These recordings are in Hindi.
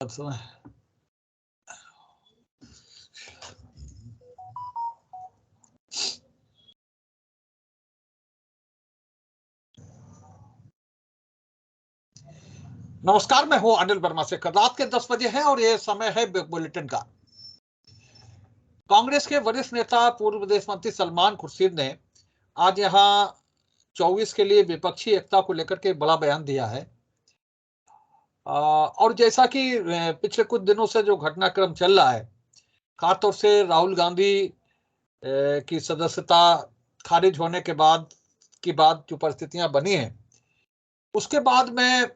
समय नमस्कार, मैं हूं अनिल वर्मा से। रात के 10 बजे है और ये समय है बिग बुलेटिन का। कांग्रेस के वरिष्ठ नेता पूर्व विदेश मंत्री सलमान खुर्शीद ने आज यहां 24 के लिए विपक्षी एकता को लेकर के बड़ा बयान दिया है। और जैसा कि पिछले कुछ दिनों से जो घटनाक्रम चल रहा है, खासतौर से राहुल गांधी की सदस्यता खारिज होने के बाद जो परिस्थितियां बनी हैं, उसके बाद में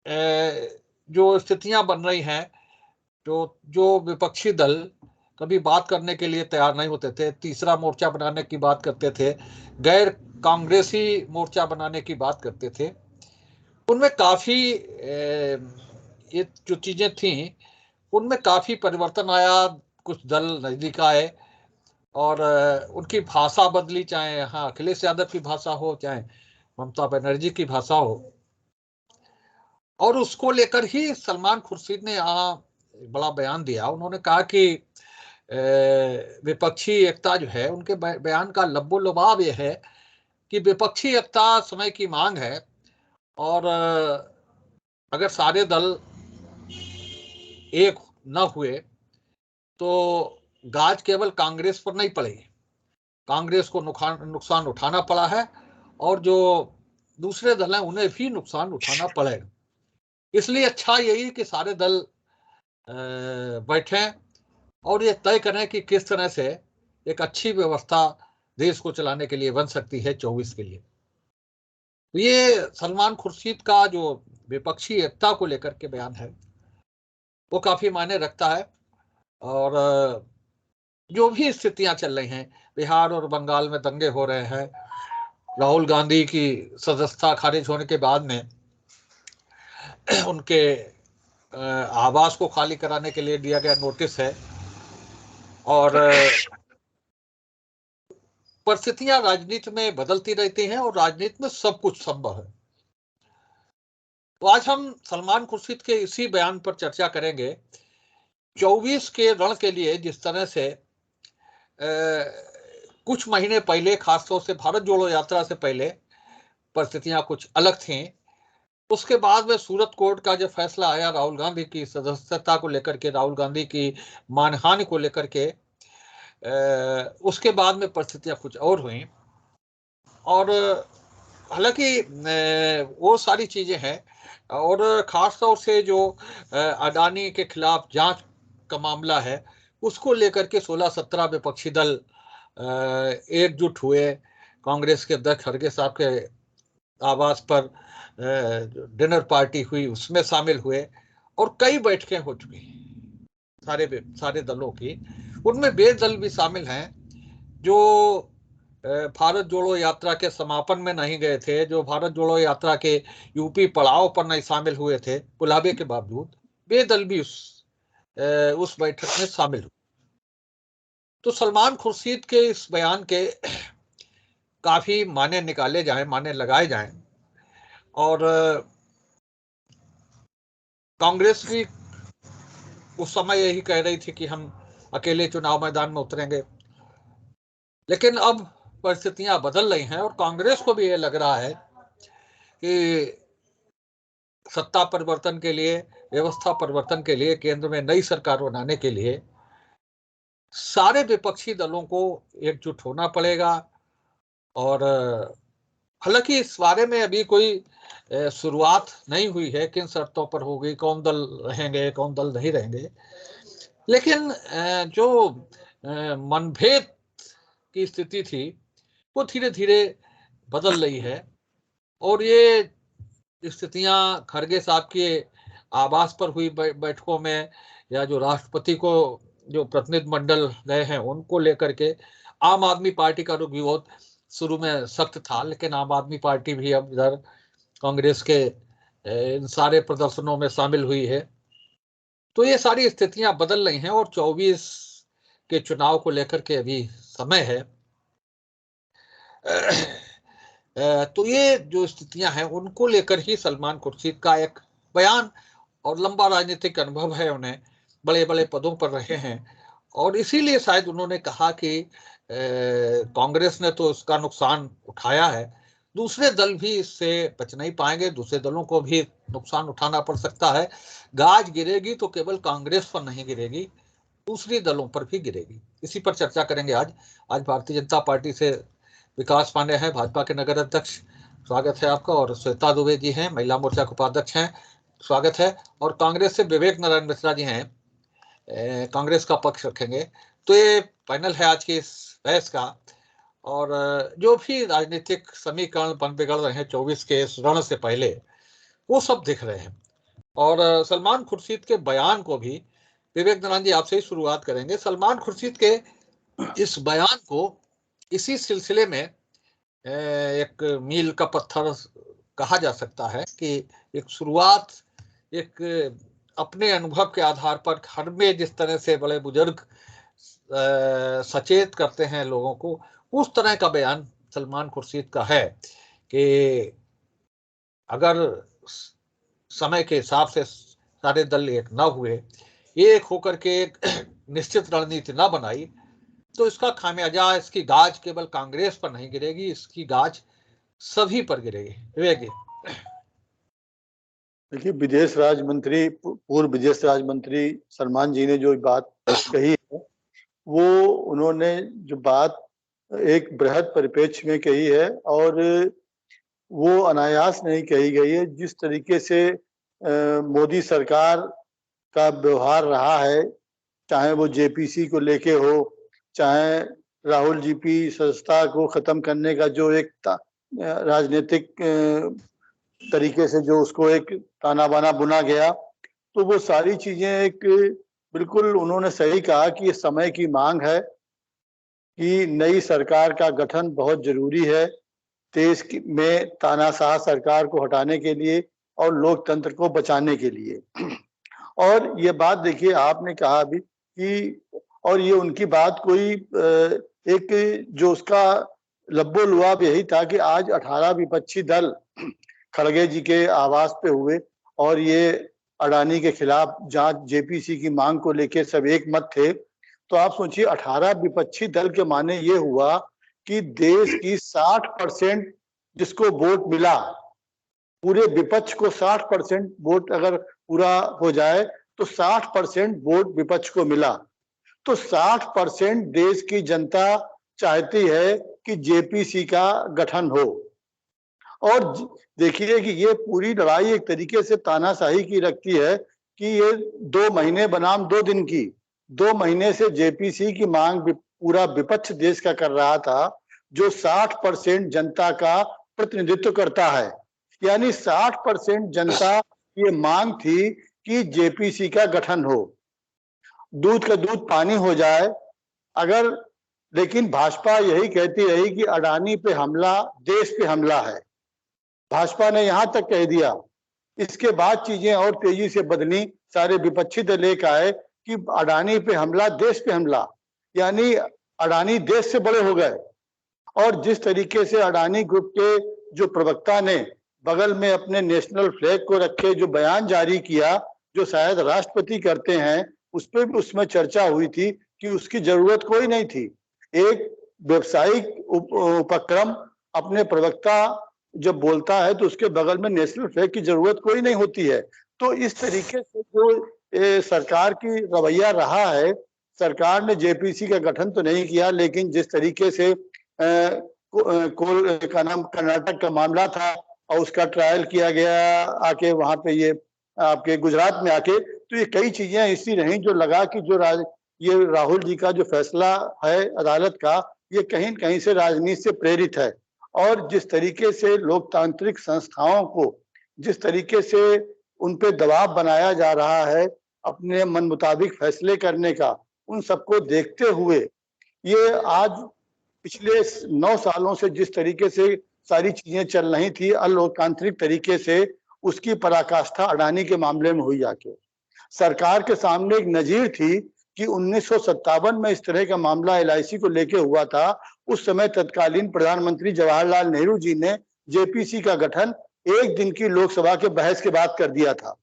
जो स्थितियां बन रही हैं, जो विपक्षी दल कभी बात करने के लिए तैयार नहीं होते थे, तीसरा मोर्चा बनाने की बात करते थे, गैर कांग्रेसी मोर्चा बनाने की बात करते थे, उनमें काफी ये जो चीजें थी उनमें काफी परिवर्तन आया। कुछ दल नजदीक आए और उनकी भाषा बदली, चाहे यहाँ अखिलेश यादव की भाषा हो, चाहे ममता बनर्जी की भाषा हो, और उसको लेकर ही सलमान खुर्शीद ने यहाँ बड़ा बयान दिया। उन्होंने कहा कि विपक्षी एकता जो है, उनके बयान का लब्बो लुभाव यह है कि विपक्षी एकता समय की मांग है और अगर सारे दल एक न हुए तो गाज केवल कांग्रेस पर नहीं पड़ेगी, कांग्रेस को नुकसान उठाना पड़ा है और जो दूसरे दल हैं उन्हें भी नुकसान उठाना पड़ेगा। इसलिए अच्छा यही कि सारे दल बैठें और ये तय करें कि किस तरह से एक अच्छी व्यवस्था देश को चलाने के लिए बन सकती है 24 के लिए। तो ये सलमान खुर्शीद का जो विपक्षी एकता को लेकर के बयान है वो काफी मायने रखता है। और जो भी स्थितियां चल रही हैं, बिहार और बंगाल में दंगे हो रहे हैं, राहुल गांधी की सदस्यता खारिज होने के बाद में उनके आवास को खाली कराने के लिए दिया गया नोटिस है, और परिस्थितियां राजनीति में बदलती रहती हैं और राजनीति में सब कुछ संभव है। तो आज हम सलमान खुर्शीद के इसी बयान पर चर्चा करेंगे। 24 के रण के लिए जिस तरह से कुछ महीने पहले, खासतौर से भारत जोड़ो यात्रा से पहले परिस्थितियां कुछ अलग थीं, उसके बाद में सूरत कोर्ट का जो फैसला आया राहुल गांधी की सदस्यता को लेकर के, राहुल गांधी की मानहानि को लेकर के, उसके बाद में परिस्थितियां कुछ और हुई। और हालांकि वो सारी चीजें हैं, और खास तौर से जो अडानी के खिलाफ जांच का मामला है, उसको लेकर के 16-17 विपक्षी दल एकजुट हुए। कांग्रेस के अध्यक्ष खड़गे साहब के आवास पर डिनर पार्टी हुई, उसमें शामिल हुए और कई बैठकें हो चुकी सारे दलों की। उनमें वे दल भी शामिल हैं जो भारत जोड़ो यात्रा के समापन में नहीं गए थे, जो भारत जोड़ो यात्रा के यूपी पड़ाव पर नहीं शामिल हुए थे बुलावे के बावजूद, वे दल भी उस बैठक में शामिल हुए। तो सलमान खुर्शीद के इस बयान के काफी माने निकाले जाएं, माने लगाए जाएं। और कांग्रेस भी उस समय यही कह रही थी कि हम अकेले चुनाव मैदान में उतरेंगे, लेकिन अब परिस्थितियां बदल रही हैं और कांग्रेस को भी ये लग रहा है कि सत्ता परिवर्तन के लिए, व्यवस्था परिवर्तन के लिए, केंद्र में नई सरकार बनाने के लिए सारे विपक्षी दलों को एकजुट होना पड़ेगा। और हालांकि इस बारे में अभी कोई शुरुआत नहीं हुई है, किन शर्तों पर होगी, कौन दल रहेंगे, कौन दल नहीं रहेंगे, लेकिन जो मनभेद की स्थिति थी वो धीरे धीरे बदल रही है। और ये स्थितियां खड़गे साहब के आवास पर हुई बैठकों में, या जो राष्ट्रपति को जो प्रतिनिधि मंडल गए हैं उनको लेकर के, आम आदमी पार्टी का रुख भी बहुत शुरू में सख्त था, लेकिन आम आदमी पार्टी भी अब इधर कांग्रेस के इन सारे प्रदर्शनों में शामिल हुई है। तो ये सारी स्थितियां बदल रही हैं और 24 के चुनाव को लेकर के अभी समय है। तो ये जो स्थितियां हैं उनको लेकर ही सलमान खुर्शीद का एक बयान और लंबा राजनीतिक अनुभव है उन्हें, बड़े बड़े पदों पर रहे हैं, और इसीलिए शायद उन्होंने कहा कि कांग्रेस ने तो उसका नुकसान उठाया है, दूसरे दल भी इससे बच नहीं पाएंगे, दूसरे दलों को भी नुकसान उठाना पड़ सकता है। गाज गिरेगी तो केवल कांग्रेस पर नहीं गिरेगी, दूसरी दलों पर भी गिरेगी। इसी पर चर्चा करेंगे आज। भारतीय जनता पार्टी से विकास पांडे हैं, भाजपा के नगर अध्यक्ष, स्वागत है आपका। और श्वेता दुबे जी हैं, महिला मोर्चा के उपाध्यक्ष हैं, स्वागत है। और कांग्रेस से विवेक नारायण मिश्रा जी हैं, कांग्रेस का पक्ष रखेंगे। तो ये पैनल है आज की इस बहस का। और जो भी राजनीतिक समीकरण बन बिगड़ रहे हैं 24 के इस रण से पहले, वो सब दिख रहे हैं। और सलमान खुर्शीद के बयान को भी, विवेक नारायण जी आपसे ही शुरुआत करेंगे। सलमान खुर्शीद के इस बयान को इसी सिलसिले में एक मील का पत्थर कहा जा सकता है कि एक शुरुआत, एक अपने अनुभव के आधार पर घर में जिस तरह से बड़े बुजुर्ग सचेत करते हैं लोगों को, उस तरह का बयान सलमान खुर्शीद का है कि अगर समय के हिसाब से सारे दल एक न हुए, एक होकर के एक निश्चित रणनीति न बनाई, तो इसका खामियाजा, इसकी गाज केवल कांग्रेस पर नहीं गिरेगी, इसकी गाज सभी पर गिरेगी। विवेक जी। देखिए, विदेश राज्य मंत्री, पूर्व विदेश राज्य मंत्री सलमान जी ने जो बात कही है, वो उन्होंने जो बात एक बृहद परिप्रेक्ष्य में कही है, और वो अनायास नहीं कही गई है। जिस तरीके से मोदी सरकार का व्यवहार रहा है, चाहे वो जेपीसी को लेके हो, चाहे राहुल जीपी संस्था को खत्म करने का जो एक राजनीतिक तरीके से जो उसको एक ताना बाना बुना गया, तो वो सारी चीजें एक बिल्कुल उन्होंने सही कहा कि ये समय की मांग है कि नई सरकार का गठन बहुत जरूरी है देश में तानाशाह सरकार को हटाने के लिए और लोकतंत्र को बचाने के लिए। और ये बात देखिए, आपने कहा भी कि, और ये उनकी बात कोई एक जो उसका लब्बो लुआब यही था कि आज 18 विपक्षी दल खड़गे जी के आवास पे हुए, और ये अडानी के खिलाफ जांच जेपीसी की मांग को लेकर सब एक मत थे। तो आप सोचिए, 18 विपक्षी दल के माने ये हुआ कि देश की 60% जिसको वोट मिला, पूरे विपक्ष को 60% वोट अगर पूरा हो जाए तो 60% वोट विपक्ष को मिला। तो 60% देश की जनता चाहती है कि जेपीसी का गठन हो। और देखिए कि ये पूरी लड़ाई एक तरीके से तानाशाही की रखती है कि ये 2 महीने बनाम 2 दिन की, 2 महीने से जेपीसी की मांग पूरा विपक्ष देश का कर रहा था, जो 60% जनता का प्रतिनिधित्व करता है। यानी 60% जनता ये मांग थी कि जेपीसी का गठन हो, दूध का दूध पानी हो जाए अगर। लेकिन भाजपा यही कहती रही कि अडानी पे हमला देश पे हमला है। भाजपा ने यहां तक कह दिया। इसके बाद चीजें और तेजी से बदली, सारे विपक्षी दल एक आए कि अडानी पे हमला देश पे हमला, यानी अडानी देश से बड़े हो गए। और जिस तरीके से अडानी ग्रुप के जो प्रवक्ता ने बगल में अपने नेशनल फ्लैग को रखे जो बयान जारी किया, जो शायद राष्ट्रपति करते हैं, उस पर भी उसमें चर्चा हुई थी कि उसकी जरूरत कोई नहीं थी। एक व्यवसायिक उपक्रम अपने प्रवक्ता जब बोलता है तो उसके बगल में नेशनल फ्लैग की जरूरत कोई नहीं होती है। तो इस तरीके से जो सरकार की रवैया रहा है, सरकार ने जेपीसी का गठन तो नहीं किया, लेकिन जिस तरीके से का नाम कर्नाटक का मामला था और उसका ट्रायल किया गया आके वहां पे, ये आपके गुजरात में आके, तो ये कई चीजें ऐसी रही जो लगा कि जो ये राहुल जी का जो फैसला है अदालत का, ये कहीं कहीं से राजनीति से प्रेरित है। और जिस तरीके से लोकतांत्रिक संस्थाओं को जिस तरीके से उन पे दबाव बनाया जा रहा है अपने मन मुताबिक फैसले करने का, उन सबको देखते हुए ये आज पिछले 9 सालों से जिस तरीके से सारी चीजें चल रही थी अलोकतांत्रिक तरीके से, उसकी पराकाष्ठा अडानी के मामले में हुई आके। सरकार के सामने एक नजीर थी कि 1957 में इस तरह का मामला एलआईसी को लेके हुआ था। उस समय तत्कालीन प्रधानमंत्री जवाहरलाल नेहरू जी ने जेपीसी का गठन 1 दिन की लोकसभा के बहस के बाद कर दिया था।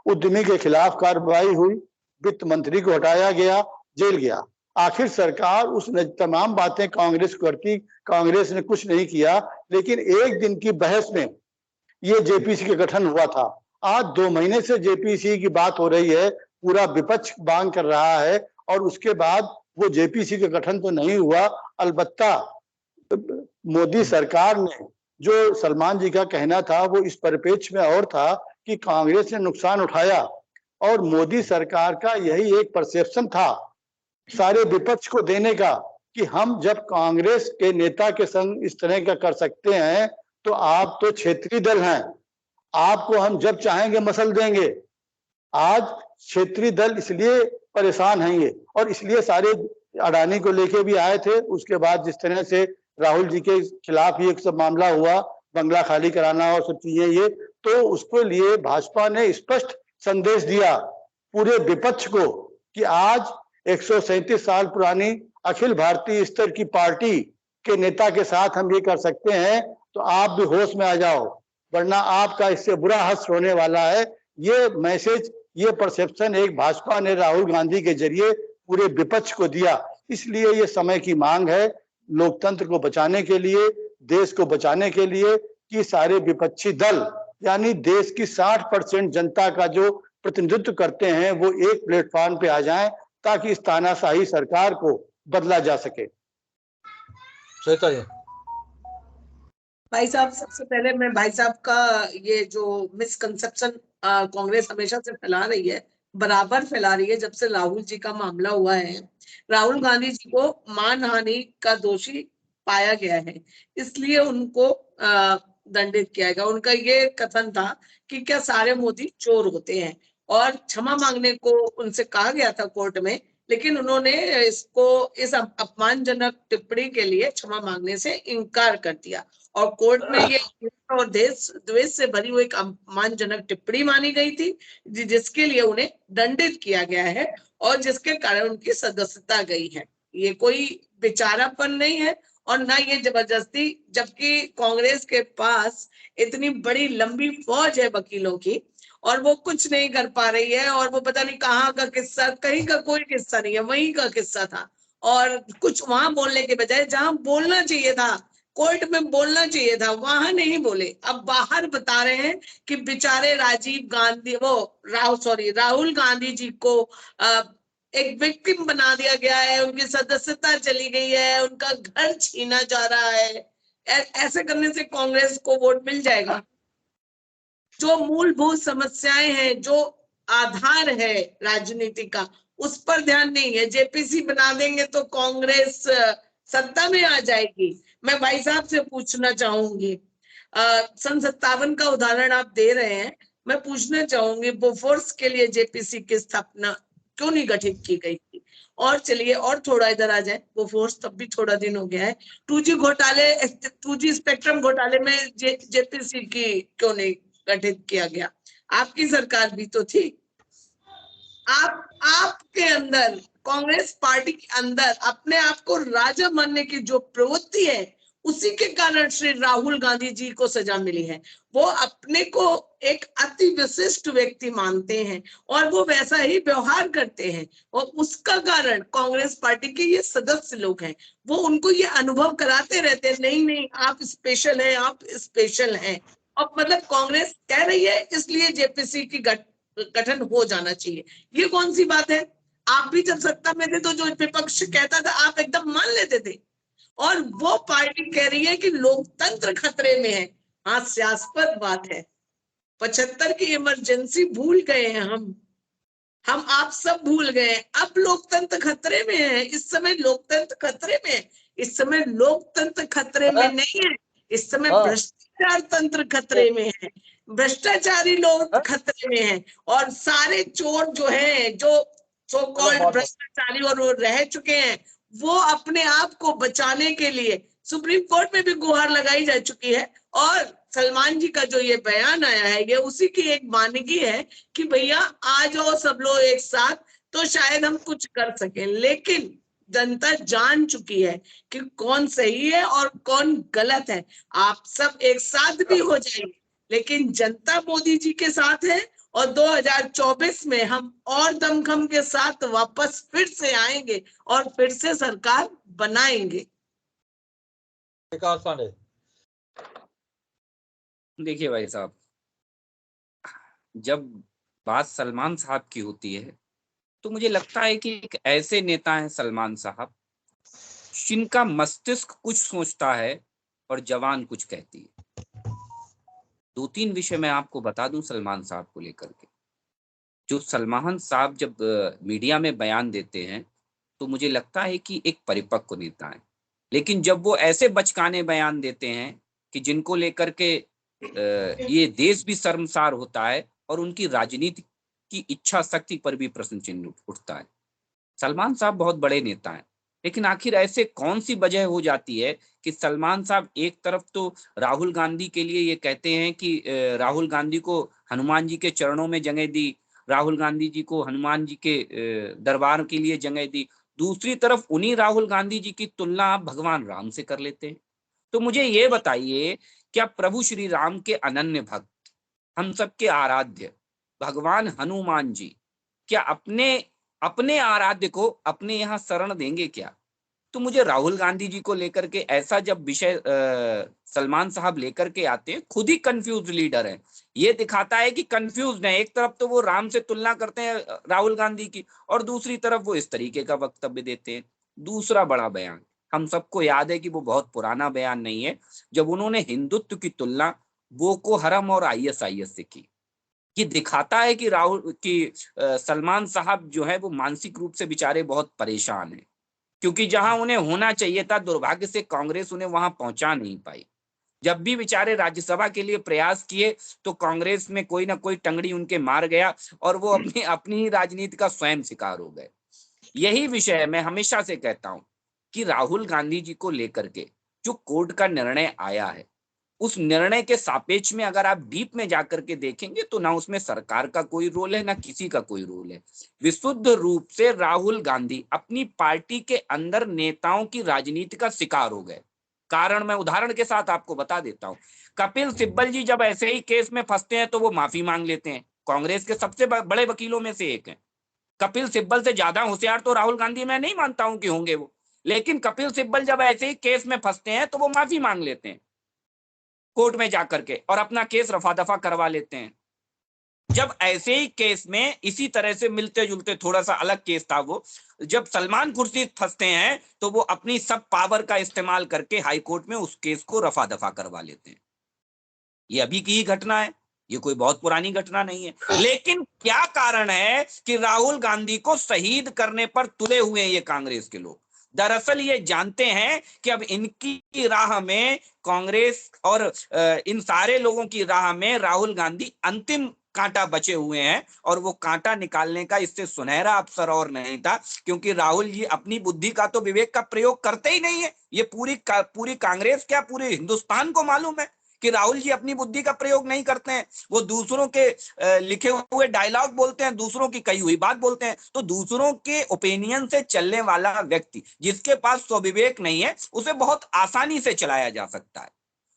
उद्यमी के खिलाफ कार्रवाई हुई, वित्त मंत्री को हटाया गया, जेल गया। आखिर सरकार उस तमाम बातें कांग्रेस करती, कांग्रेस ने कुछ नहीं किया। लेकिन एक दिन की बहस में ये जेपीसी का गठन हुआ था। आज 2 महीने से जेपीसी की बात हो रही है, पूरा विपक्ष मांग कर रहा है, और उसके बाद वो जेपीसी का गठन तो नहीं हुआ। अलबत्ता मोदी सरकार ने, जो सलमान जी का कहना था वो इस परिप्रेक्ष्य में और था कि कांग्रेस ने नुकसान उठाया, और मोदी सरकार का यही एक परसेप्शन था सारे विपक्ष को देने का कि हम जब कांग्रेस के नेता के संग इस तरह का कर सकते हैं तो आप तो क्षेत्रीय दल हैं, आपको हम जब चाहेंगे मसल देंगे। आज क्षेत्रीय दल इसलिए परेशान हैं ये, और इसलिए सारे अडानी को लेके भी आए थे। उसके बाद जिस तरह से राहुल जी के खिलाफ ये सब मामला हुआ, बंगला खाली कराना और सब चीजें, ये तो उसके लिए भाजपा ने स्पष्ट संदेश दिया पूरे विपक्ष को कि आज 137 साल पुरानी अखिल भारतीय स्तर की पार्टी के नेता के साथ हम ये कर सकते हैं, तो आप भी होश में आ जाओ, वरना आपका इससे बुरा हश्र होने वाला है। ये मैसेज, ये परसेप्शन एक भाजपा ने राहुल गांधी के जरिए पूरे विपक्ष को दिया। इसलिए ये समय की मांग है लोकतंत्र को बचाने के लिए, देश को बचाने के लिए, कि सारे विपक्षी दल यानी देश की 60% जनता का जो प्रतिनिधित्व करते हैं वो एक प्लेटफॉर्म पे आ जाएं, ताकि इस तानाशाही सरकार को बदला जा सके। श्वेता जी। भाई साहब, सबसे पहले मैं भाई साहब का ये जो मिसकंसेप्शन कांग्रेस हमेशा से फैला रही है, बराबर फैला रही है जब से राहुल जी का मामला हुआ है। राहुल गांधी जी को मानहानि का दोषी पाया गया है, इसलिए उनको दंडित किया गया। उनका ये कथन था कि क्या सारे मोदी चोर होते हैं, और क्षमा मांगने को उनसे कहा गया था कोर्ट में, लेकिन उन्होंने इसको, इस अपमानजनक टिप्पणी के लिए क्षमा मांगने से इनकार कर दिया, और कोर्ट में ये और देश द्वेष से भरी हुई एक अपमानजनक टिप्पणी मानी गई थी, जिसके लिए उन्हें दंडित किया गया है, और जिसके कारण उनकी सदस्यता गई है। ये कोई बेचारापन नहीं है और ना ये जबरदस्ती, जबकि कांग्रेस के पास इतनी बड़ी लंबी फौज है वकीलों की, और वो कुछ नहीं कर पा रही है, और वो पता नहीं कहाँ का किस्सा, कहीं का कोई किस्सा नहीं है, वहीं का किस्सा था। और कुछ वहां बोलने के बजाय जहां बोलना चाहिए था, कोर्ट में बोलना चाहिए था, वहां नहीं बोले। अब बाहर बता रहे हैं कि बेचारे राजीव गांधी, राहुल गांधी जी को एक विक्टिम बना दिया गया है, उनकी सदस्यता चली गई है, उनका घर छीना जा रहा है। ऐसे करने से कांग्रेस को वोट मिल जाएगा? जो मूलभूत समस्याएं हैं, जो आधार है राजनीति का, उस पर ध्यान नहीं है। जेपीसी बना देंगे तो कांग्रेस सत्ता में आ जाएगी। मैं भाई साहब से पूछना चाहूंगी, सन 57 का उदाहरण आप दे रहे हैं, मैं पूछना चाहूंगी बोफोर्स के लिए जेपीसी की स्थापना क्यों नहीं गठित की गई थी? और चलिए और थोड़ा इधर आ जाए, बोफोर्स तब भी थोड़ा दिन हो गया है। 2G घोटाले, 2G स्पेक्ट्रम घोटाले में जेपीसी की क्यों नहीं गठित किया गया? आपकी सरकार भी तो थी। आपके अंदर, कांग्रेस पार्टी के अंदर अपने आप को राजा मानने की जो प्रवृत्ति है, उसी के कारण श्री राहुल गांधी जी को सजा मिली है। वो अपने को एक अति विशिष्ट व्यक्ति मानते हैं और वो वैसा ही व्यवहार करते हैं, और उसका कारण कांग्रेस पार्टी के ये सदस्य लोग हैं, वो उनको ये अनुभव कराते रहते हैं, नहीं नहीं आप स्पेशल हैं, आप स्पेशल हैं। अब मतलब कांग्रेस कह रही है इसलिए जेपीसी की गठन हो जाना चाहिए। ये कौन सी बात है? आप भी जब सत्ता में थे तो जो विपक्ष कहता था आप एकदम मान लेते थे, और वो पार्टी कह रही है कि लोकतंत्र खतरे में है। हास्यास्पद बात है। 75 की इमरजेंसी भूल गए हैं हम आप सब भूल गए। अब लोकतंत्र खतरे में है, इस समय लोकतंत्र खतरे में है। इस समय लोकतंत्र खतरे में नहीं है, इस समय भ्रष्टाचार तंत्र खतरे में है, भ्रष्टाचारी लोग खतरे में हैं, और सारे चोर जो हैं, जो सो कॉल्ड भ्रष्टाचारी और वो रह चुके हैं, वो अपने आप को बचाने के लिए सुप्रीम कोर्ट में भी गुहार लगाई जा चुकी है। और सलमान जी का जो ये बयान आया है, ये उसी की एक मानगी है कि भैया आ जाओ सब लोग एक साथ, तो शायद हम कुछ कर सकें। लेकिन जनता जान चुकी है कि कौन सही है और कौन गलत है। आप सब एक साथ भी हो जाएंगे, लेकिन जनता मोदी जी के साथ है और 2024 में हम और दमखम के साथ वापस फिर से आएंगे और फिर से सरकार बनाएंगे। विकास पांडे। देखिए भाई साहब, जब बात सलमान साहब की होती है तो मुझे लगता है कि एक ऐसे नेता हैं सलमान साहब जिनका मस्तिष्क कुछ सोचता है और जवान कुछ कहती है। 2-3 विषय मैं आपको बता दूं सलमान साहब को लेकर के। जो सलमान साहब जब मीडिया में बयान देते हैं तो मुझे लगता है कि एक परिपक्व नेता है, लेकिन जब वो ऐसे बचकाने बयान देते हैं कि जिनको लेकर के ये देश भी शर्मसार होता है और उनकी राजनीति की इच्छा शक्ति पर भी प्रश्न चिन्ह उठता है। सलमान साहब बहुत बड़े नेता हैं, लेकिन आखिर ऐसे कौन सी वजह हो जाती है कि सलमान साहब एक तरफ तो राहुल गांधी के लिए ये कहते हैं कि राहुल गांधी को हनुमान जी के चरणों में जगह दी, राहुल गांधी जी को हनुमान जी के दरबार के लिए जगह दी, दूसरी तरफ उन्हीं राहुल गांधी जी की तुलना आप भगवान राम से कर लेते हैं। तो मुझे ये बताइए, क्या प्रभु श्री राम के अनन्य भक्त, हम सबके आराध्य भगवान हनुमान जी क्या अपने आराध्य को अपने यहाँ शरण देंगे क्या? तो मुझे राहुल गांधी जी को लेकर के ऐसा जब विषय सलमान साहब लेकर के आते हैं, खुद ही कंफ्यूज लीडर है, ये दिखाता है कि कंफ्यूज है। एक तरफ तो वो राम से तुलना करते हैं राहुल गांधी की, और दूसरी तरफ वो इस तरीके का वक्तव्य देते हैं। दूसरा बड़ा बयान, हम सबको याद है कि वो बहुत पुराना बयान नहीं है, जब उन्होंने हिंदुत्व की तुलना बोको हरम और ISIS से की। ये दिखाता है कि सलमान साहब जो है वो मानसिक रूप से बेचारे बहुत परेशान हैं, क्योंकि जहां उन्हें होना चाहिए था, दुर्भाग्य से कांग्रेस उन्हें वहां पहुंचा नहीं पाई। जब भी बेचारे राज्यसभा के लिए प्रयास किए तो कांग्रेस में कोई ना कोई टंगड़ी उनके मार गया और वो अपनी ही राजनीति का स्वयं शिकार हो गए। यही विषय मैं हमेशा से कहता हूं कि राहुल गांधी जी को लेकर के जो कोर्ट का निर्णय आया है, उस निर्णय के सापेक्ष में अगर आप डीप में जाकर के देखेंगे तो ना उसमें सरकार का कोई रोल है, ना किसी का कोई रोल है। विशुद्ध रूप से राहुल गांधी अपनी पार्टी के अंदर नेताओं की राजनीति का शिकार हो गए। कारण मैं उदाहरण के साथ आपको बता देता हूं। कपिल सिब्बल जी जब ऐसे ही केस में फंसते हैं तो वो माफी मांग लेते हैं। कांग्रेस के सबसे बड़े वकीलों में से एक है। कपिल सिब्बल से ज्यादा होशियार तो राहुल गांधी मैं नहीं मानता हूं कि होंगे वो, लेकिन कपिल सिब्बल जब ऐसे ही केस में फंसते हैं तो वो माफी मांग लेते हैं कोर्ट में जाकर के और अपना केस रफा दफा करवा लेते हैं। जब ऐसे ही केस में इसी तरह से मिलते जुलते थोड़ा सा अलग केस था, वो जब सलमान खुर्शीद फंसते हैं तो वो अपनी सब पावर का इस्तेमाल करके हाई कोर्ट में उस केस को रफा दफा करवा लेते हैं। ये अभी की ही घटना है, ये कोई बहुत पुरानी घटना नहीं है। लेकिन क्या कारण है कि राहुल गांधी को शहीद करने पर तुले हुए हैं ये कांग्रेस के लोग? दरअसल ये जानते हैं कि अब इनकी राह में कांग्रेस और इन सारे लोगों की राह में राहुल गांधी अंतिम कांटा बचे हुए हैं, और वो कांटा निकालने का इससे सुनहरा अवसर और नहीं था, क्योंकि राहुल जी अपनी बुद्धि का तो विवेक का प्रयोग करते ही नहीं है। ये पूरी कांग्रेस क्या पूरे हिंदुस्तान को मालूम है कि राहुल जी अपनी बुद्धि का प्रयोग नहीं करते हैं। वो दूसरों के लिखे हुए डायलॉग बोलते हैं, दूसरों की कही हुई बात बोलते हैं। तो दूसरों के ओपिनियन से चलने वाला व्यक्ति जिसके पास स्वविवेक नहीं है, उसे बहुत आसानी से चलाया जा सकता है।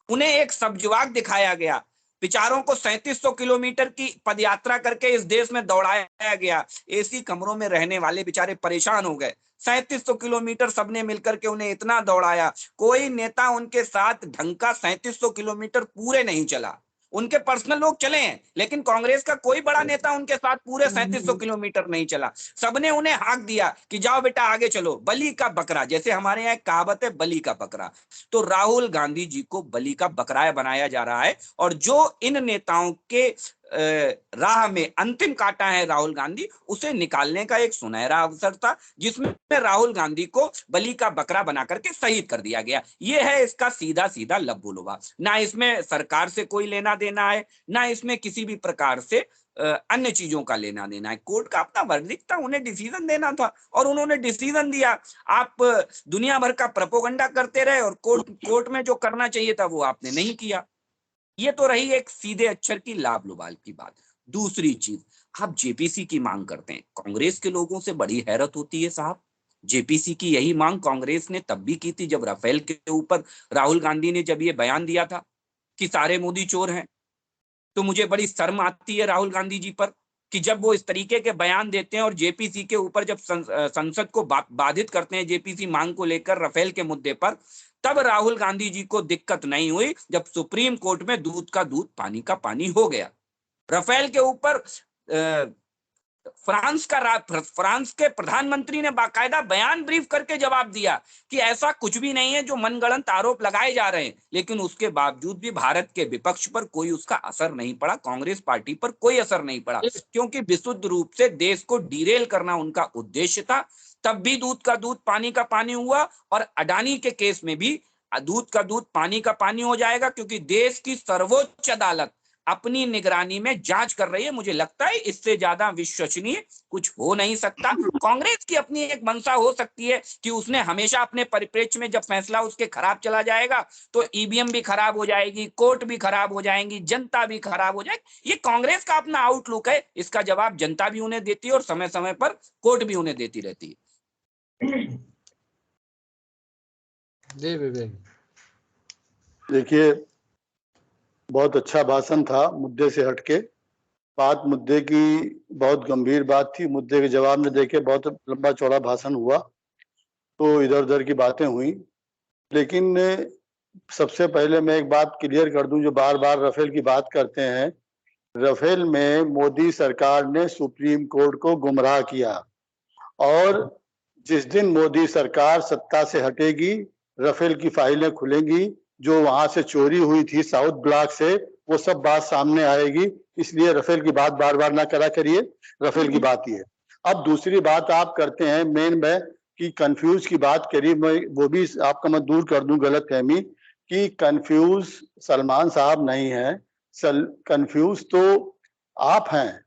उन्हें एक सब्जुवाक दिखाया गया, बेचारों को 3700 किलोमीटर की पदयात्रा करके इस देश में दौड़ाया गया। एसी कमरों में रहने वाले बेचारे परेशान हो गए। 3700 किलोमीटर सबने मिलकर के उन्हें इतना दौड़ाया, कोई नेता उनके साथ ढंग का 3700 किलोमीटर पूरे नहीं चला। उनके पर्सनल लोग चले हैं, लेकिन कांग्रेस का कोई बड़ा नेता उनके साथ पूरे 3700 किलोमीटर नहीं चला। सबने उन्हें हाँक दिया कि जाओ बेटा आगे चलो, बलि का बकरा, जैसे हमारे यहाँ एक कहावत है बलि का बकरा। तो राहुल गांधी जी को बलि का बकरा बनाया जा रहा है, और जो इन नेताओं के राह में अंतिम कांटा है राहुल गांधी, उसे निकालने का एक सुनहरा अवसर था, जिसमें राहुल गांधी को बलि का बकरा बना करके शहीद कर दिया गया। ये है इसका सीधा सीधा लबोलुबा। ना इसमें सरकार से कोई लेना देना है, ना इसमें किसी भी प्रकार से अन्य चीजों का लेना देना है। कोर्ट का अपना वर्डिक्ट था, उन्हें डिसीजन देना था और उन्होंने डिसीजन दिया। आप दुनिया भर का प्रोपेगेंडा करते रहे और कोर्ट में जो करना चाहिए था वो आपने नहीं किया। ये तो रही एक सीधे अक्षर की लाभ लुभाल की बात। दूसरी चीज, आप जेपीसी की मांग करते हैं। कांग्रेस के लोगों से बड़ी हैरत होती है साहब। जेपीसी की यही मांग कांग्रेस ने तब भी की थी जब राफेल के ऊपर राहुल गांधी ने जब ये बयान दिया था कि सारे मोदी चोर हैं। तो मुझे बड़ी शर्म आती है राहुल गांधी जी पर कि जब वो इस तरीके के बयान देते हैं और जेपीसी के ऊपर जब संसद को बाधित करते हैं जेपीसी मांग को लेकर, राफेल के मुद्दे पर, तब राहुल गांधी जी को दिक्कत नहीं हुई जब सुप्रीम कोर्ट में दूध का दूध पानी का पानी हो गया। राफेल के ऊपर फ्रांस के प्रधानमंत्री ने बाकायदा बयान ब्रीफ करके जवाब दिया कि ऐसा कुछ भी नहीं है जो मनगढ़ंत आरोप लगाए जा रहे हैं, लेकिन उसके बावजूद भी भारत के विपक्ष पर कोई उसका असर नहीं पड़ा, कांग्रेस पार्टी पर कोई असर नहीं पड़ा, क्योंकि विशुद्ध रूप से देश को डिरेल करना उनका उद्देश्य था। तब भी दूध का दूध पानी का पानी हुआ और अडानी के केस में भी दूध का दूध पानी का पानी हो जाएगा, क्योंकि देश की सर्वोच्च अदालत अपनी निगरानी में जांच कर रही है। मुझे लगता है इससे ज्यादा विश्वसनीय कुछ हो नहीं सकता। कांग्रेस की अपनी एक मंशा हो सकती है कि उसने हमेशा अपने परिप्रेक्ष्य में जब फैसला उसके खराब चला जाएगा तो ईवीएम भी खराब हो जाएगी, कोर्ट भी खराब हो जाएंगी, जनता भी खराब हो जाएगी। ये कांग्रेस का अपना आउटलुक है, इसका जवाब जनता भी उन्हें देती है और समय समय पर कोर्ट भी उन्हें देती रहती है। जी विवेक, देखिए बहुत अच्छा भाषण था, मुद्दे से हटके बात, मुद्दे की बहुत गंभीर बात थी, मुद्दे के जवाब में देखे बहुत लंबा चौड़ा भाषण हुआ तो इधर उधर की बातें हुई। लेकिन सबसे पहले मैं एक बात क्लियर कर दूं, जो बार बार राफेल की बात करते हैं, राफेल में मोदी सरकार ने सुप्रीम कोर्ट को गुमराह किया और जिस दिन मोदी सरकार सत्ता से हटेगी राफेल की फाइलें खुलेंगी, जो वहां से चोरी हुई थी साउथ ब्लॉक से, वो सब बात सामने आएगी। इसलिए राफेल की बात बार बार ना करा करिए, राफेल की बात ही है। अब दूसरी बात आप करते हैं मेन में कि कंफ्यूज की बात करी, मैं वो भी आपका मैं दूर कर दूं गलतफहमी कि कंफ्यूज सलमान साहब नहीं है, कंफ्यूज तो आप हैं,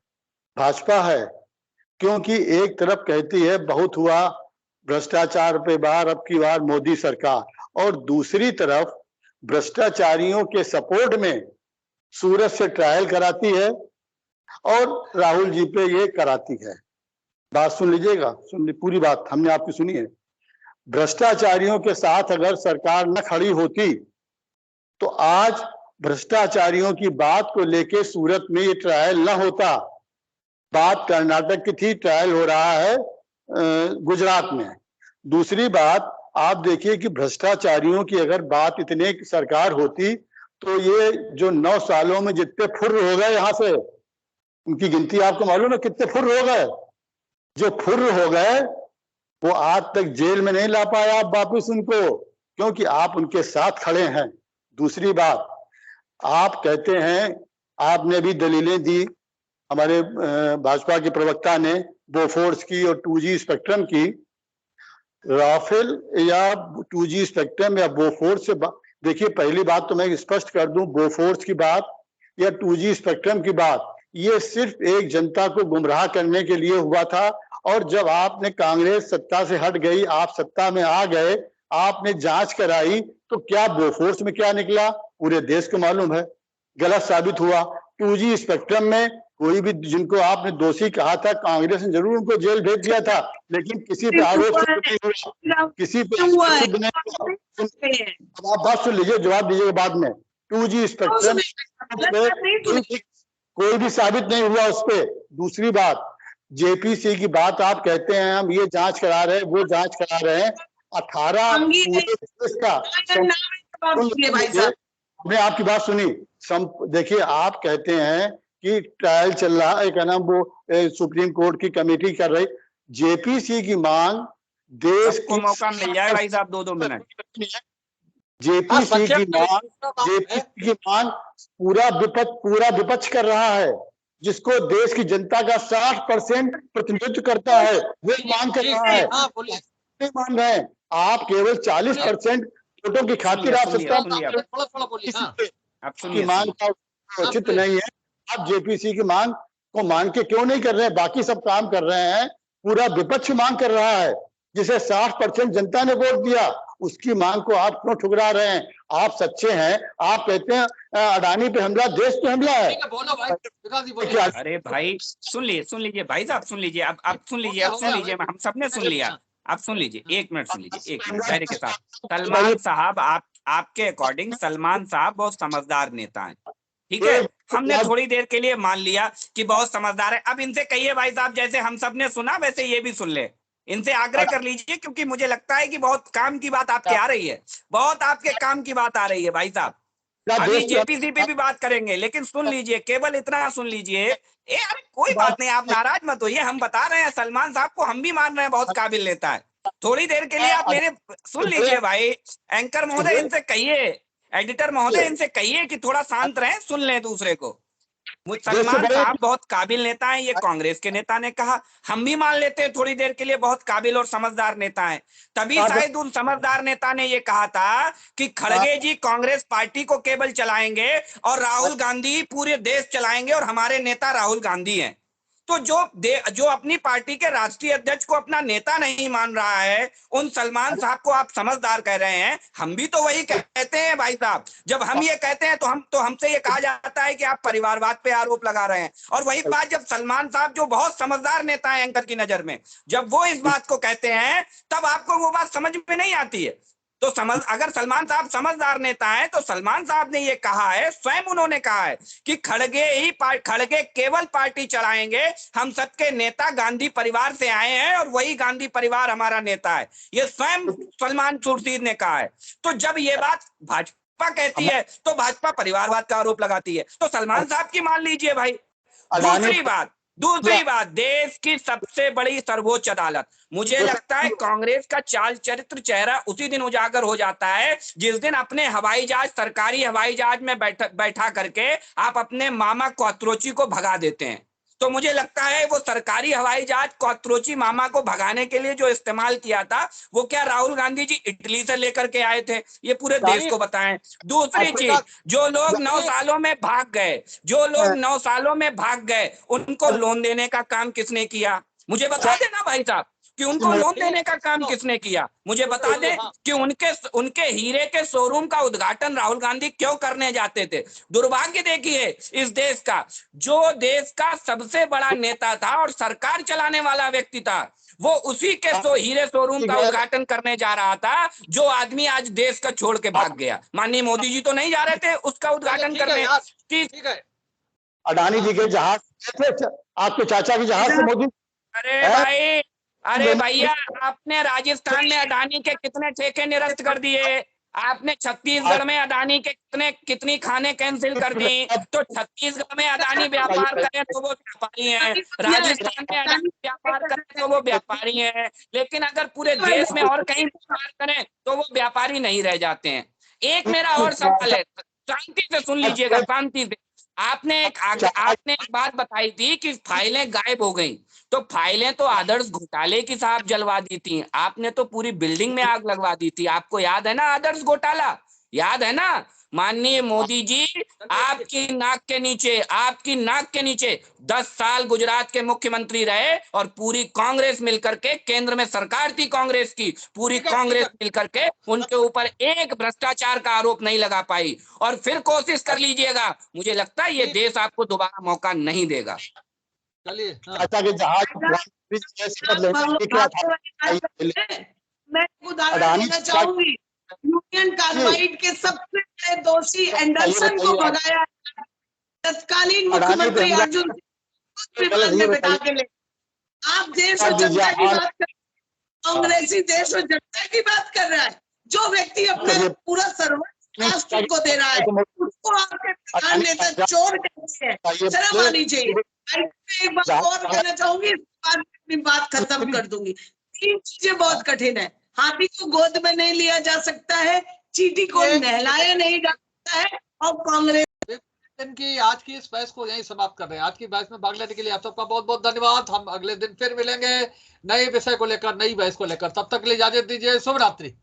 भाजपा है। क्योंकि एक तरफ कहती है बहुत हुआ भ्रष्टाचार पे बार, अब की बार मोदी सरकार, और दूसरी तरफ भ्रष्टाचारियों के सपोर्ट में सूरत से ट्रायल कराती है और राहुल जी पे ये कराती है। बात सुन लीजिएगा, सुन पूरी बात हमने आपकी सुनी है। भ्रष्टाचारियों के साथ अगर सरकार न खड़ी होती तो आज भ्रष्टाचारियों की बात को लेके सूरत में ये ट्रायल न होता। बात कर्नाटक की थी, ट्रायल हो रहा है गुजरात में। दूसरी बात आप देखिए कि भ्रष्टाचारियों की अगर बात इतने सरकार होती तो ये जो 9 सालों में जितने फुर्र हो गए यहाँ से, उनकी गिनती आपको मालूम है कितने फुर्र हो गए, जो फुर्र हो गए वो आज तक जेल में नहीं ला पाया आप वापिस उनको, क्योंकि आप उनके साथ खड़े हैं। दूसरी बात, आप कहते हैं, आपने भी दलीलें दी, हमारे भाजपा के प्रवक्ता ने बोफोर्स की और 2G स्पेक्ट्रम की। राफेल या 2G स्पेक्ट्रम या बोफोर्स से देखिए, पहली बात तो मैं स्पष्ट कर दूं, बोफोर्स की बात या 2G स्पेक्ट्रम की बात, ये सिर्फ एक जनता को गुमराह करने के लिए हुआ था। और जब आपने कांग्रेस सत्ता से हट गई, आप सत्ता में आ गए, आपने जांच कराई, तो क्या बोफोर्स में क्या निकला पूरे देश को मालूम है, गलत साबित हुआ। 2G स्पेक्ट्रम में कोई भी जिनको आपने दोषी कहा था, कांग्रेस ने जरूर उनको जेल भेज दिया था, लेकिन किसी पे आरोप नहीं हुआ, किसी पे सिद्ध नहीं हुआ। आप बात सुन लीजिए, जवाब दीजिएगा बाद में। 2G स्पेक्ट्रम कोई भी साबित नहीं हुआ उस पे। दूसरी बात, जेपीसी की बात आप कहते हैं हम ये जांच करा रहे हैं, वो जांच करा रहे हैं, 18 पूरे देश का, मैं आपकी बात सुनी। देखिए, आप कहते हैं कि ट्रायल चल रहा है, क्या नाम वो सुप्रीम कोर्ट की कमेटी कर रही, जेपीसी की मांग देश की, मौका मिल जाए भाई साहब 2-2 मिनट। जेपीसी की मांग पूरा विपक्ष कर रहा है, जिसको देश की जनता का 60% प्रतिनिधित्व करता है, वो मांग कर रहा है। मांग रहे हैं आप केवल 40% वोटों की खातिर आप सत्ता की मांग का उचित नहीं है। आप जेपीसी की मांग को मान के क्यों नहीं कर रहे हैं? बाकी सब काम कर रहे हैं, पूरा विपक्ष मांग कर रहा है, जिसे 60% जनता ने वोट दिया, उसकी मांग को आप क्यों ठुकरा रहे हैं? आप सच्चे हैं, आप कहते हैं अडानी पे हमला देश पे हमला है। अरे भाई सुन लीजिए भाई साहब, सुन लीजिए, आप सुन लीजिए, हम सबने सुन लिया, आप सुन लीजिए, 1 मिनट सुन लीजिए, 1 मिनट मेरे के साथ। सलमान साहब, आपके अकॉर्डिंग सलमान साहब बहुत समझदार नेता हैं, ठीक है, हमने थोड़ी देर के लिए मान लिया कि बहुत समझदार है। अब इनसे कहिए भाई साहब, जैसे हम सब ने सुना वैसे ये भी सुन ले, इनसे आग्रह कर लीजिए, क्योंकि मुझे लगता है कि बहुत काम की बात आपके आ रही है, बहुत आपके काम की बात आ रही है भाई साहब। अभी जेपीसी पे भी बात करेंगे, लेकिन सुन लीजिए, केवल इतना सुन लीजिए। अरे कोई बात नहीं, आप नाराज मत होइए, हम बता रहे हैं सलमान साहब को हम भी मान रहे हैं बहुत काबिल नेता है। थोड़ी देर के लिए आप मेरे सुन लीजिए भाई। एंकर महोदय इनसे कहिए, एडिटर महोदय इनसे कहिए कि थोड़ा शांत रहें, सुन लें दूसरे को। सलमान साहब बहुत काबिल नेता हैं, ये कांग्रेस के नेता ने कहा, हम भी मान लेते हैं थोड़ी देर के लिए बहुत काबिल और समझदार नेता हैं। तभी शायद उन समझदार नेता ने ये कहा था कि खड़गे जी कांग्रेस पार्टी को केवल चलाएंगे और राहुल गांधी पूरे देश चलाएंगे, और हमारे नेता राहुल गांधी हैं। तो जो अपनी पार्टी के राष्ट्रीय अध्यक्ष को अपना नेता नहीं मान रहा है, उन सलमान साहब को आप समझदार कह रहे हैं। हम भी तो वही कहते हैं भाई साहब, जब हम ये कहते हैं तो हमसे ये कहा जाता है कि आप परिवारवाद पे आरोप लगा रहे हैं। और वही बात जब सलमान साहब, जो बहुत समझदार नेता है एंकर की नजर में, जब वो इस बात को कहते हैं, तब आपको वो बात समझ में नहीं आती है। तो अगर सलमान साहब समझदार नेता है, तो सलमान साहब ने ये कहा है, स्वयं उन्होंने कहा है कि खड़गे केवल पार्टी चलाएंगे, हम सबके नेता गांधी परिवार से आए हैं और वही गांधी परिवार हमारा नेता है, ये स्वयं सलमान खुर्शीद ने कहा है। तो जब ये बात भाजपा कहती है तो भाजपा परिवारवाद का आरोप लगाती है, तो सलमान साहब की मान लीजिए भाई। दूसरी बात, देश की सबसे बड़ी सर्वोच्च अदालत, मुझे लगता है कांग्रेस का चाल चरित्र चेहरा उसी दिन उजागर हो जाता है जिस दिन अपने हवाई जहाज, सरकारी हवाई जहाज में बैठा करके आप अपने मामा क्वात्रोची को भगा देते हैं। तो मुझे लगता है वो सरकारी हवाई जहाज क्वात्रोची मामा को भगाने के लिए जो इस्तेमाल किया था, वो क्या राहुल गांधी जी इटली से लेकर के आए थे? ये पूरे देश को बताएं। दूसरी चीज, जो लोग 9 सालों में भाग गए, उनको लोन देने का काम किसने किया? मुझे बता देना भाई साहब कि उनको लोन देने का काम किसने किया। मुझे बता दें कि उनके हीरे के शोरूम का उद्घाटन राहुल गांधी क्यों करने जाते थे। दुर्भाग्य देखिए इस देश का, जो देश का सबसे बड़ा नेता था और सरकार चलाने वाला व्यक्ति था, वो उसी के हीरे शोरूम का उद्घाटन करने जा रहा था, जो आदमी आज देश का छोड़ के भाग गया। माननीय मोदी जी तो नहीं जा रहे थे उसका उद्घाटन करने। ठीक है, अडानी जी के जहाज, आपके चाचा के जहाज से मोदी। अरे भाई, अरे भैया, आपने राजस्थान में अडानी के कितने ठेके निरस्त कर दिए, आपने छत्तीसगढ़ में अडानी के कितनी खाने कैंसिल कर दी। तो छत्तीसगढ़ में अडानी व्यापार करें तो वो व्यापारी हैं, राजस्थान में अडानी व्यापार करें तो वो व्यापारी हैं, लेकिन अगर पूरे देश में और कहीं व्यापार करें तो वो व्यापारी नहीं रह जाते हैं। एक मेरा और सवाल है, शांति से सुन लीजिएगा, शांति से। आपने एक बात बताई थी कि फाइलें गायब हो गई, तो फाइलें तो आदर्श घोटाले की साहब जलवा दी थी, आपने तो पूरी बिल्डिंग में आग लगवा दी थी। आपको याद है ना आदर्श घोटाला, याद है ना? माननीय मोदी जी, आपकी नाक के नीचे 10 साल गुजरात के मुख्यमंत्री रहे और पूरी कांग्रेस मिलकर के, केंद्र में सरकार थी कांग्रेस की, पूरी कांग्रेस मिलकर के उनके ऊपर एक भ्रष्टाचार का आरोप नहीं लगा पाई। और फिर कोशिश कर लीजिएगा, मुझे लगता है ये देश आपको दोबारा मौका नहीं देगा। चलिए, मैं उदाहरण देना चाहूंगी, यूनियन कार्बाइड के सबसे बड़े दोषी एंडरसन को भगाया तत्कालीन मुख्यमंत्री अर्जुन सिंह में बैठा के ले। आप देश और जनता की बात कर, कांग्रेसी देश और जनता की बात कर रहा है। जो व्यक्ति अपने पूरा सर्वस्व राष्ट्र को दे रहा है, उसको आपके प्रधान नेता चोर कहते हैं, शर्म आनी चाहिए। एक बात और कहना चाहूंगी, अपनी बात खत्म कर दूंगी। 3 चीजें बहुत कठिन है। हाथी को गोद में नहीं लिया जा सकता है, चींटी को नहलाया नहीं जा सकता है, और कांग्रेस की आज की इस बहस को यहीं समाप्त कर रहे हैं। आज की बहस में भाग लेने के लिए आप सबका बहुत बहुत धन्यवाद। हम अगले दिन फिर मिलेंगे नए विषय को लेकर, नई बहस को लेकर। तब तक के लिए इजाजत दीजिए। शुभ रात्रि।